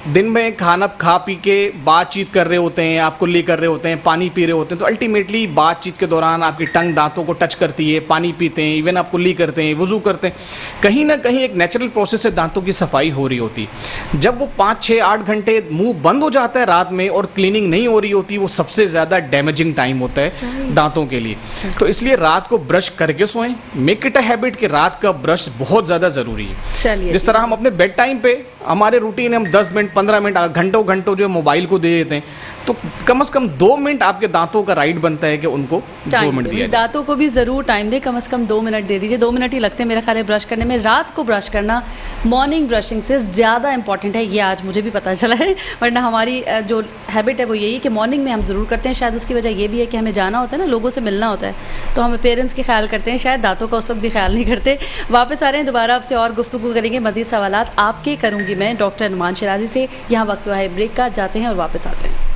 B: दिन में खाना खा पी के बातचीत कर रहे होते हैं, आप कुल्ली कर रहे होते हैं, पानी पी रहे होते हैं, तो अल्टीमेटली बातचीत के दौरान आपकी टंग दांतों को टच करती है, पानी पीते हैं, इवन आप कुल्ली करते हैं, वुज़ू करते हैं, कहीं ना कहीं एक नेचुरल प्रोसेस से दांतों की सफाई हो रही होती है। जब वो 5, 6, 8 घंटे मुंह बंद हो जाता है रात में और क्लीनिंग नहीं हो रही होती, वो सबसे ज़्यादा डैमेजिंग टाइम होता है दांतों के लिए। तो इसलिए रात को ब्रश करके सोएं, मेक इट अ हैबिट कि रात का ब्रश बहुत ज़्यादा ज़रूरी है।
A: चलिए,
B: जिस तरह हम अपने बेड टाइम पे हमारे रूटीन हम 10 मिनट 15 मिनट घंटों जो मोबाइल को दे देते हैं, तो कम से कम 2 मिनट आपके दांतों का राइट बनता है कि उनको 2 मिनट दिया जाए।
A: दांतों को भी ज़रूर टाइम दें, कम से कम 2 मिनट दे दीजिए। 2 मिनट ही लगते हैं मेरे ख्याल है ब्रश करने में। रात को ब्रश करना मॉर्निंग ब्रशिंग से ज़्यादा इंपॉर्टेंट है, ये आज मुझे भी पता चला है, वरना हमारी जो हैबिट है वो यही है कि मॉर्निंग में हम ज़रूर करते हैं। शायद उसकी वजह ये भी है कि हमें जाना होता है ना, लोगों से मिलना होता है, तो हम पेरेंट्स के ख्याल करते हैं, शायद दांतों का उस वक्त भी ख्याल नहीं करते। वापस आ रहे हैं, दोबारा आपसे और गुफ्तगू करेंगे, मज़ीद सवालात आपके करूँगी मैं डॉक्टर नुमान शिराजी से। यहाँ वक्त हुआ है ब्रेक का, जाते हैं और वापस आते हैं।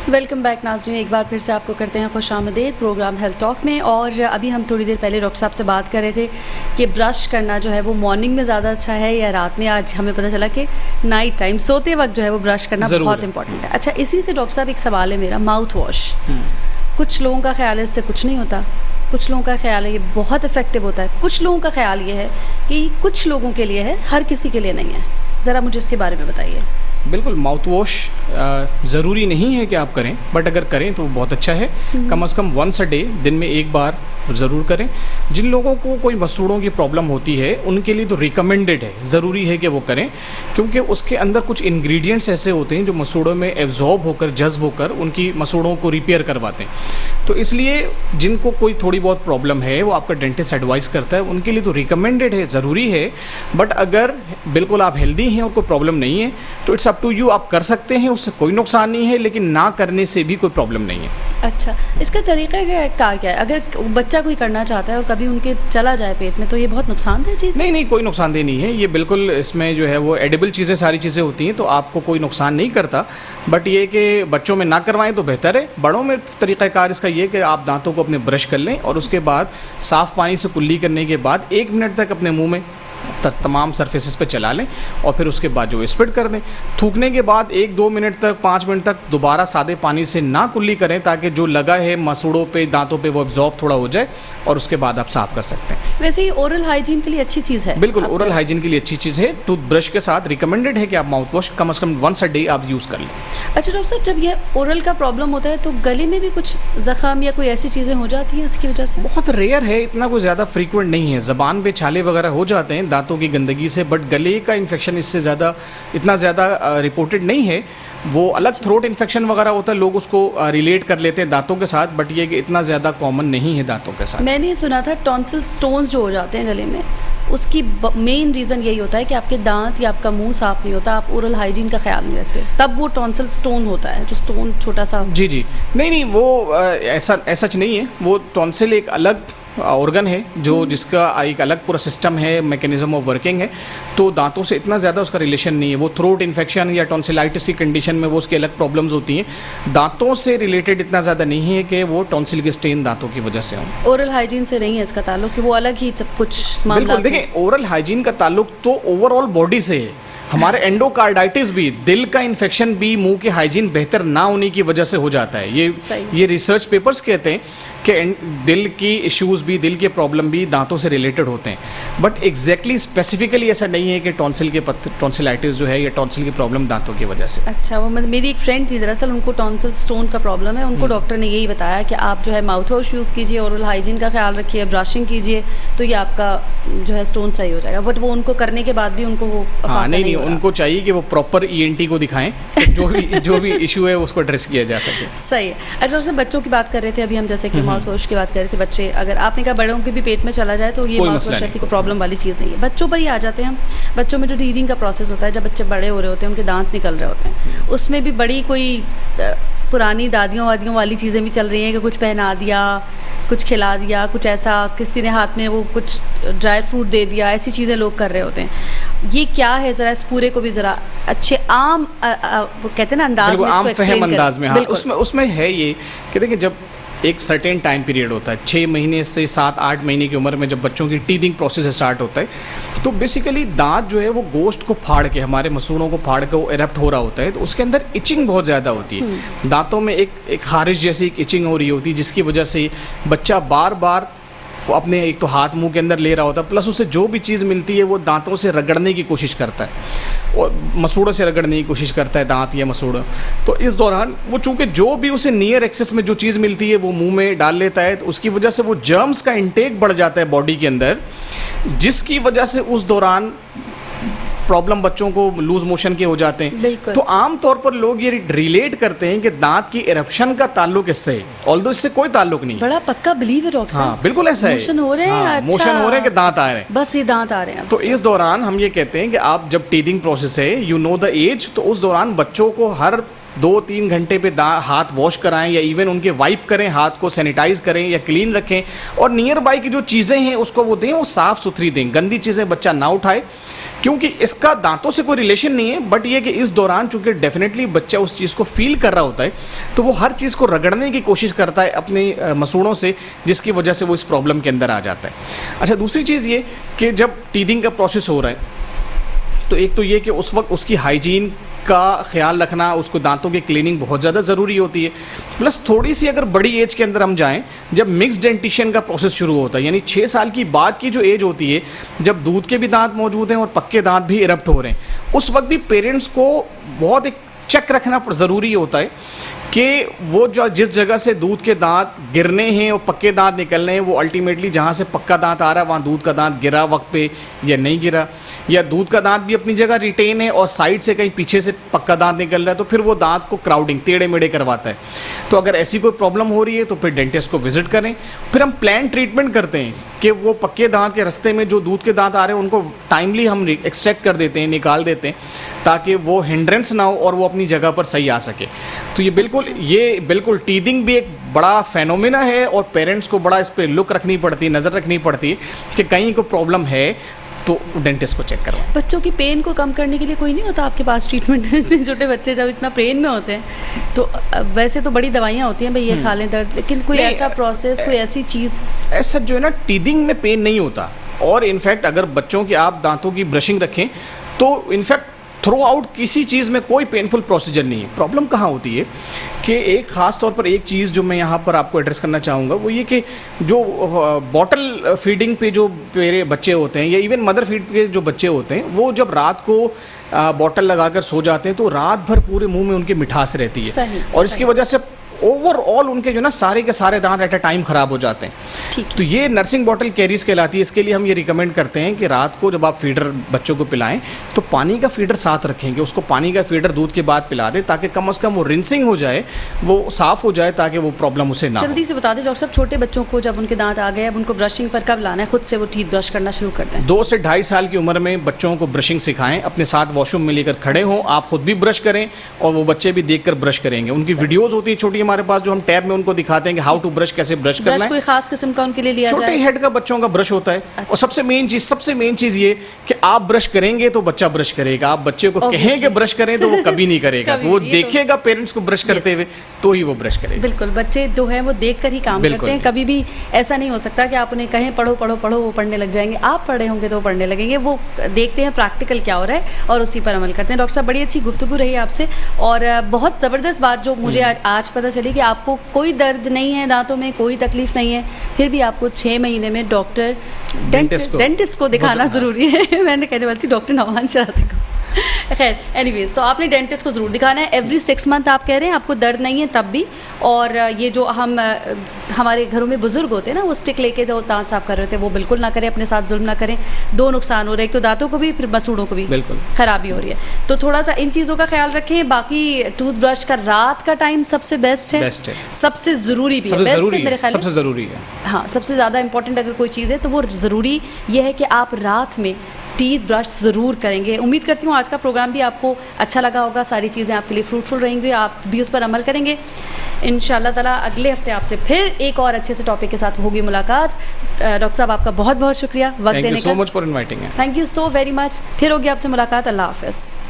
A: वेलकम बैक नाज़रीन, एक बार फिर से आपको करते हैं खुशामदीद प्रोग्राम हेल्थ टॉक में। और अभी हम थोड़ी देर पहले डॉक्टर साहब से बात कर रहे थे कि ब्रश करना जो है वो मॉर्निंग में ज़्यादा अच्छा है या रात में। आज हमें पता चला कि नाइट टाइम सोते वक्त जो है वो ब्रश करना बहुत इंपॉर्टेंट है। अच्छा, इसी से डॉक्टर साहब एक सवाल है मेरा, माउथ वॉश, कुछ लोगों का ख्याल है इससे कुछ नहीं होता, कुछ लोगों का ख्याल है ये बहुत इफेक्टिव होता है, कुछ लोगों का ख्याल ये है कि कुछ लोगों के लिए है, हर किसी के लिए नहीं है। ज़रा मुझे इसके बारे में बताइए।
B: बिल्कुल, माउथ वॉश ज़रूरी नहीं है कि आप करें, बट अगर करें तो बहुत अच्छा है। कम से कम 1 a डे, दिन में 1 बार ज़रूर करें। जिन लोगों को कोई मसूड़ों की प्रॉब्लम होती है उनके लिए तो रिकमेंडेड है, ज़रूरी है कि वो करें, क्योंकि उसके अंदर कुछ इंग्रेडिएंट्स ऐसे होते हैं जो मसूड़ों में एब्जॉर्ब होकर, जज्ब होकर उनकी मसूड़ों को रिपेयर करवाते हैं। तो इसलिए जिनको कोई थोड़ी बहुत प्रॉब्लम है वो आपका डेंटिस्ट एडवाइस करता है, उनके लिए तो रिकमेंडेड है, ज़रूरी है। बट अगर बिल्कुल आप हेल्दी हैं और कोई प्रॉब्लम नहीं है तो इट्स अप टू यू, आप कर सकते हैं, उससे कोई नुकसान नहीं है, लेकिन ना करने से भी कोई प्रॉब्लम नहीं है।
A: अच्छा, इसका तरीका कार क्या है? अगर बच्चा कोई करना चाहता है और कभी उनके चला जाए पेट में, तो ये बहुत नुकसानदेह चीज़ है?
B: नहीं, कोई नुकसानदेह नहीं है, ये बिल्कुल इसमें जो है वो एडिबल चीज़ें, सारी चीज़ें होती हैं, तो आपको कोई नुकसान नहीं करता। बट ये कि बच्चों में ना करवाएं तो बेहतर है। बड़ों में तरीक़ाकार इसका ये कि आप दांतों को अपने ब्रश कर लें और उसके बाद साफ़ पानी से कुल्ली करने के बाद 1 मिनट तक अपने मुँह में तमाम सरफेसेस पे चला लें और फिर उसके बाद जो स्पिट कर दें। थूकने के बाद 1-2 मिनट तक, 5 मिनट तक दोबारा सादे पानी से ना कुल्ली करें, ताकि जो लगा है मसूड़ों पे, दांतों पे, वो एब्जॉर्ब थोड़ा हो जाए और उसके बाद आप साफ़ कर सकते हैं।
A: वैसे ही ओरल हाइजीन के लिए अच्छी चीज़ है।
B: बिल्कुल, ओरल हाइजीन के लिए अच्छी चीज़ है। टूथब्रश के साथ रिकमेंडेड है कि आप माउथ वॉश कम से कम 1 a डे आप यूज़ कर लें।
A: अच्छा डॉक्टर साहब, जब ये ओरल का प्रॉब्लम होता है तो गले में भी कुछ ज़ख़म या कोई ऐसी चीज़ें हो जाती हैं इसकी वजह से?
B: बहुत रेयर है, इतना कोई ज़्यादा फ्रीक्वेंट नहीं है। ज़बान पे छाले वगैरह हो जाते हैं दांतों की गंदगी से, बट गले का इन्फेक्शन इससे ज़्यादा, इतना ज़्यादा रिपोर्टेड नहीं है। वो अलग थ्रोट इन्फेक्शन वगैरह होता है, लोग उसको रिलेट कर लेते हैं दांतों के साथ, बट ये कि इतना ज़्यादा कॉमन नहीं है दांतों के साथ।
A: मैंने सुना था टॉन्सिल स्टोन्स जो हो जाते हैं गले में, उसकी मेन रीज़न यही होता है कि आपके दांत या आपका मुंह साफ़ नहीं होता, आप ओरल हाइजीन का ख्याल नहीं रखते, तब वो टॉन्सिल स्टोन होता है, जो स्टोन छोटा सा।
B: जी, नहीं, वो ऐसा सच नहीं है। वो टॉन्सिल एक अलग ऑर्गन है जो जिसका एक अलग पूरा सिस्टम है, मैकेनिज्म ऑफ वर्किंग है, तो दांतों से इतना ज़्यादा उसका रिलेशन नहीं है। वो थ्रोट इन्फेक्शन या टॉन्सिलाइटिस की कंडीशन में वो उसकी अलग प्रॉब्लम्स होती हैं, दांतों से रिलेटेड इतना ज़्यादा नहीं है कि वो टॉन्सिल के स्टेन दांतों की वजह से हो।
A: ओरल हाइजीन से नहीं है इसका ताल्लुक, कि वो अलग ही सब कुछ मामला।
B: बिल्कुल, देखिए ओरल हाइजीन का ताल्लुक तो ओवरऑल बॉडी से है, हमारे एंडोकार्डाइटिस भी, दिल का इन्फेक्शन भी मुंह के हाइजीन बेहतर ना होने की वजह से हो जाता है। ये रिसर्च पेपर्स कहते हैं कि दिल की इश्यूज भी, दिल के प्रॉब्लम भी दांतों से रिलेटेड होते हैं। बट एग्जैक्टली स्पेसिफिकली ऐसा नहीं है कि टॉन्सिलाइटिस जो है या टॉन्सिल की प्रॉब्लम दांतों की वजह से।
A: अच्छा, वो मेरी एक फ्रेंड थी, दरअसल उनको टॉन्सिल स्टोन का प्रॉब्लम है। उनको डॉक्टर ने यही बताया कि आप जो है माउथ वॉश यूज़ कीजिए, ओरल हाइजीन का ख्याल रखिए, ब्रशिंग कीजिए, तो ये आपका जो है स्टोन सही हो जाएगा। बट वो उनको करने के बाद भी उनको वो
B: नहीं, उनको चाहिए कि वो प्रॉपर ENT को दिखाएं, जो भी इशू है उसको एड्रेस किया जा सके।
A: सही है। अच्छा, उससे बच्चों की बात कर रहे थे अभी हम, जैसे कि माउथ वॉश की बात कर रहे थे। बच्चे, अगर आपने कहा बड़ों के भी पेट में चला जाए तो ये माउथ वॉश ऐसी कोई प्रॉब्लम वाली चीज़ नहीं है। बच्चों पर ही आ जाते हैं हम। बच्चों में जो टीथिंग का प्रोसेस होता है, जब बच्चे बड़े हो रहे होते हैं, उनके दांत निकल रहे होते हैं, उसमें भी बड़ी कोई पुरानी दादियों वादियों वाली चीज़ें भी चल रही हैं कि कुछ पहना दिया, कुछ खिला दिया, कुछ ऐसा, किसी ने हाथ में वो कुछ ड्राई फ्रूट दे दिया, ऐसी चीज़ें लोग कर रहे होते हैं। ये क्या है, ज़रा इस पूरे को भी ज़रा अच्छे आम वो कहते हैं ना अंदाज में इसको एक्सप्लेन करें।
B: अंदाज में, हाँ, उसमें है ये कि देखिए, जब एक सर्टेन टाइम पीरियड होता है, 6 महीने से 7-8 महीने की उम्र में जब बच्चों की टीथिंग प्रोसेस स्टार्ट होता है, तो बेसिकली दांत जो है वो गोश्त को फाड़ के, हमारे मसूड़ों को फाड़ के वो इरप्ट हो रहा होता है, तो उसके अंदर इचिंग बहुत ज़्यादा होती है। दांतों में एक खारिश जैसी एक इचिंग हो रही होती है, जिसकी वजह से बच्चा बार बार वो अपने एक तो हाथ मुंह के अंदर ले रहा होता है, प्लस उसे जो भी चीज़ मिलती है वो दांतों से रगड़ने की कोशिश करता है और मसूड़ों से रगड़ने की कोशिश करता है, दांत या मसूड़ा। तो इस दौरान वो चूँकि जो भी उसे नियर एक्सेस में जो चीज़ मिलती है वो मुंह में डाल लेता है, तो उसकी वजह से वो जर्म्स का इंटेक बढ़ जाता है बॉडी के अंदर, जिसकी वजह से उस दौरान प्रॉब्लम बच्चों को लूज मोशन के हो जाते हैं। तो आम तौर पर लोग ये रिलेट करते हैं कि दांत की इरप्शन का ताल्लुक इससे है, ऑल्दो इससे कोई ताल्लुक नहीं।
A: बड़ा पक्का बिलीव है डॉक्टर साहब।
B: हाँ, बिल्कुल ऐसा है।
A: मोशन हो रहे हैं, अच्छा।
B: मोशन हो रहे हैं कि दांत आ रहे हैं,
A: बस ये दांत आ रहे हैं।
B: तो इस दौरान हम ये कहते हैं कि आप जब टीथिंग प्रोसेस है, यू नो द एज, तो उस दौरान बच्चों को हर 2-3 घंटे पे हाथ वॉश कराएं, या इवन उनके वाइप करें, हाथ को सैनिटाइज करें या क्लीन रखें, और नियर बाई की जो चीज़ें हैं उसको वो दें, वो साफ़ सुथरी दें, गंदी चीज़ें बच्चा ना उठाए, क्योंकि इसका दांतों से कोई रिलेशन नहीं है। बट ये कि इस दौरान चूंकि डेफिनेटली बच्चा उस चीज़ को फील कर रहा होता है, तो वो हर चीज़ को रगड़ने की कोशिश करता है अपने मसूड़ों से, जिसकी वजह से वो इस प्रॉब्लम के अंदर आ जाता है। अच्छा, दूसरी चीज़ ये कि जब टीथिंग का प्रोसेस हो रहा है, तो एक तो ये कि उस वक्त उसकी हाइजीन का ख्याल रखना, उसको दांतों की क्लीनिंग बहुत ज़्यादा ज़रूरी होती है। प्लस थोड़ी सी अगर बड़ी एज के अंदर हम जाएं, जब मिक्स डेंटिशन का प्रोसेस शुरू होता है, यानी 6 साल की बाद की जो एज होती है, जब दूध के भी दांत मौजूद हैं और पक्के दांत भी इरप्ट हो रहे हैं, उस वक्त भी पेरेंट्स को बहुत एक चेक रखना ज़रूरी होता है कि वो जो जिस जगह से दूध के दांत गिरने हैं और पक्के दांत निकलने हैं, वो अल्टीमेटली जहाँ से पक्का दांत आ रहा है वहाँ दूध का दांत गिरा वक्त पे या नहीं गिरा, या दूध का दांत भी अपनी जगह रिटेन है और साइड से कहीं पीछे से पक्का दांत निकल रहा है, तो फिर वो दांत को क्राउडिंग, टेढ़े मेढ़े करवाता है। तो अगर ऐसी कोई प्रॉब्लम हो रही है तो फिर डेंटिस्ट को विजिट करें। फिर हम प्लान ट्रीटमेंट करते हैं कि वो पक्के दांत के रास्ते में जो दूध के दांत आ रहे हैं उनको टाइमली हम एक्सट्रैक्ट कर देते हैं, निकाल देते हैं, ताकि वो हिंड्रेंस ना हो और वो अपनी जगह पर सही आ सके। तो ये बिल्कुल टीथिंग भी एक बड़ा फेनोमेना है, और पेरेंट्स को बड़ा इस पर लुक रखनी पड़ती है, नज़र रखनी पड़ती है कि कहीं को प्रॉब्लम है तो डेंटिस्ट को चेक करवाएं।
A: बच्चों की पेन को कम करने के लिए कोई नहीं होता आपके पास ट्रीटमेंट? इतने छोटे बच्चे जब इतना पेन में होते हैं, तो वैसे तो बड़ी दवाइयाँ होती हैं भाई, ये खा लें दर्द, लेकिन कोई ऐसा प्रोसेस, कोई ऐसी चीज़?
B: ऐसा जो है ना, टीथिंग में पेन नहीं होता, और इनफैक्ट अगर बच्चों की आप दांतों की ब्रशिंग रखें तो इनफैक्ट थ्रू आउट किसी चीज़ में कोई पेनफुल प्रोसीजर नहीं है। प्रॉब्लम कहाँ होती है कि एक ख़ास तौर पर एक चीज़ जो मैं यहाँ पर आपको एड्रेस करना चाहूँगा, वो ये कि जो बॉटल फीडिंग पे जो मेरे बच्चे होते हैं, या इवन मदर फीड पे जो बच्चे होते हैं, वो जब रात को बॉटल लगाकर सो जाते हैं तो रात भर पूरे मुंह में उनकी मिठास रहती है, और इसकी वजह से ओवरऑल उनके जो ना सारे के सारे दांत एट अ टाइम ख़राब हो जाते हैं। तो ये नर्सिंग बॉटल कैरीज कहलाती है। इसके लिए हम ये रिकमेंड करते हैं कि रात को जब आप फीडर बच्चों को पिलाएं तो पानी का फीडर साथ रखेंगे, उसको पानी का फीडर दूध के बाद पिला दें, ताकि कम से कम वो रिंसिंग हो जाए, वो साफ़ हो जाए, ताकि वो प्रॉब्लम उसे ना।
A: जल्दी से बता दें डॉक्टर साहब, छोटे बच्चों को जब उनके दांत आ गए, अब उनको ब्रशिंग पर कब लाना है, खुद से वो टीथ ब्रश करना शुरू करते हैं?
B: 2 से 2.5 साल की उम्र में बच्चों को ब्रशिंग सिखाएं, अपने साथ वॉशरूम में लेकर खड़े हों, आप खुद भी ब्रश करें और वो बच्चे भी देखकर ब्रश करेंगे। उनकी वीडियोस होती है छोटी हमारे पास, जो हम टैब में उनको दिखाते हैं कि हाउ टू ब्रश, कैसे ब्रश करना है।
A: कोई खास किस्म का उनके लिए लिया जाए?
B: छोटे हेड का बच्चों का ब्रश होता है। अच्छा। और सबसे मेन चीज ये कि आप ब्रश करेंगे तो बच्चा ब्रश करेगा, आप बच्चे को कहें कि ब्रश करें तो वो कभी नहीं करेगा, तो वो देखेगा पेरेंट्स को ब्रश करते हुए, तो ही वो ब्रश करेगी।
A: बिल्कुल, बच्चे जो हैं वो देख कर ही काम
B: बिल्कुल
A: करते हैं।
B: नहीं।
A: कभी भी ऐसा नहीं हो सकता कि आप उन्हें कहें पढ़ो पढ़ो पढ़ो वो पढ़ने लग जाएंगे। आप पढ़े होंगे तो वो पढ़ने लगेंगे। वो देखते हैं प्रैक्टिकल क्या हो रहा है और उसी पर अमल करते हैं। डॉक्टर साहब, बड़ी अच्छी गुफ्तगू रही आपसे और बहुत ज़बरदस्त बात जो मुझे आज पता चली कि आपको कोई दर्द नहीं है दांतों में, कोई तकलीफ नहीं है, फिर भी आपको 6 महीने में डॉक्टर डेंटिस्ट को दिखाना ज़रूरी है। मैंने कहने वाली थी डॉक्टर नवान शराजी को। खैर, एनीवेज, तो आपने डेंटिस्ट को ज़रूर दिखाना है। एवरी 6 मंथ आप कह रहे हैं आपको दर्द नहीं है तब भी। और ये जो हमारे घरों में बुजुर्ग होते हैं ना, वो स्टिक लेके जो दांत साफ कर रहे थे, वो बिल्कुल ना करें, अपने साथ जुल्म ना करें। 2 नुकसान हो रहे हैं, एक तो दांतों को भी, फिर मसूड़ों को भी
B: बिल्कुल
A: खराबी हो रही है। तो थोड़ा सा इन चीज़ों का ख्याल रखें। बाकी टूथब्रश का रात का टाइम सबसे बेस्ट है, सबसे ज़रूरी भी है, मेरे ख्याल
B: सबसे ज़रूरी है।
A: हाँ, सबसे ज़्यादा इंपॉर्टेंट अगर कोई चीज़ है तो वो ज़रूरी ये है कि आप रात में टीथ ब्रश ज़रूर करेंगे। उम्मीद करती हूँ आज का प्रोग्राम भी आपको अच्छा लगा होगा, सारी चीज़ें आपके लिए फ्रूटफुल रहेंगी, आप भी उस पर अमल करेंगे इंशाल्लाह ताला। अगले हफ्ते आपसे फिर एक और अच्छे से टॉपिक के साथ होगी मुलाकात। डॉक्टर साहब, आपका बहुत बहुत शुक्रिया वक्त देने का।
B: Thank you so much for inviting.
A: Thank you so very much. फिर होगी आपसे मुलाकात। अल्लाह हाफ़िज़।